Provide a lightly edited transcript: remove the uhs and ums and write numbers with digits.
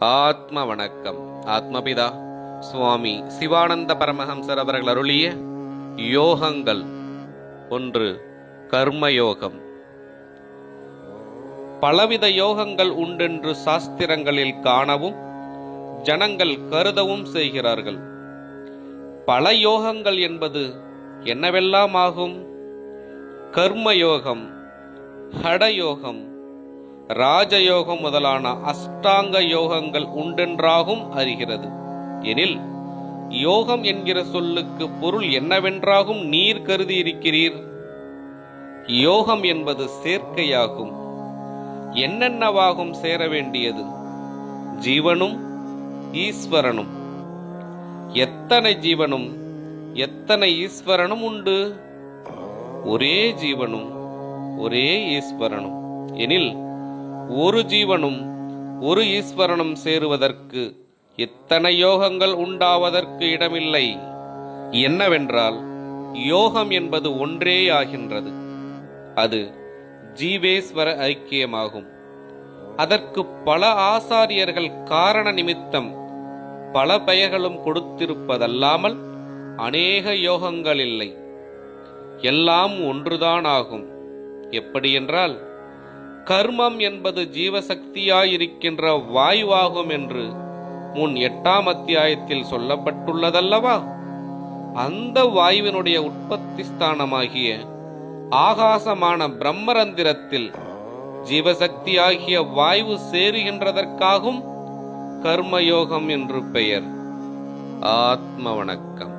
ஆத்ம வணக்கம். ஆத்மபிதா சுவாமி சிவானந்த பரமஹம்சர் அவர்கள் அருளிய யோகங்கள். 1. கர்மயோகம். பலவித யோகங்கள் உண்டென்று சாஸ்திரங்களில் காணவும் ஜனங்கள் கருதவும் செய்கிறார்கள். பல யோகங்கள் என்பது என்னவெல்லாம் ஆகும்? கர்மயோகம், ஹடயோகம், ராஜயோகம் முதலான அஷ்டாங்க யோகங்கள் உண்டென்றாகும் அறிகிறது. எனில் யோகம் என்கிற சொல்லுக்கு பொருள் என்னவென்றாகும் நீர் கருதி இருக்கிறீர்? யோகம் என்பது சேர்க்கையாகும். என்னென்னவாகும் சேர வேண்டியது? ஜீவனும் ஈஸ்வரனும். எத்தனை ஜீவனும் எத்தனை ஈஸ்வரனும் உண்டு? ஒரே ஜீவனும் ஒரே ஈஸ்வரனும். எனில் ஒரு ஜீவனும் ஒரு ஈஸ்வரனும் சேருவதற்கு எத்தனை யோகங்கள் உண்டாவதற்கு இடமில்லை. என்னவென்றால் யோகம் என்பது ஒன்றே ஆகின்றது. அது ஜீவேஸ்வர ஐக்கியமாகும். அதற்கு பல ஆசாரியர்கள் காரண நிமித்தம் பல பெயர்களும் கொடுத்திருப்பதல்லாமல் அநேக யோகங்கள் இல்லை. எல்லாம் ஒன்றுதான் ஆகும். எப்படியென்றால் கர்மம் என்பது ஜீவசக்தியாயிருக்கின்ற வாயுவாகும் என்று முன் 8ஆம் அத்தியாயத்தில் சொல்லப்பட்டுள்ளதல்லவா? அந்த வாயுவினுடைய உற்பத்தி ஸ்தானமாகிய ஆகாசமான பிரம்மரந்திரத்தில் ஜீவசக்தியாகிய வாயு சேருகின்றதற்காகும் கர்மயோகம் என்று பெயர். ஆத்ம வணக்கம்.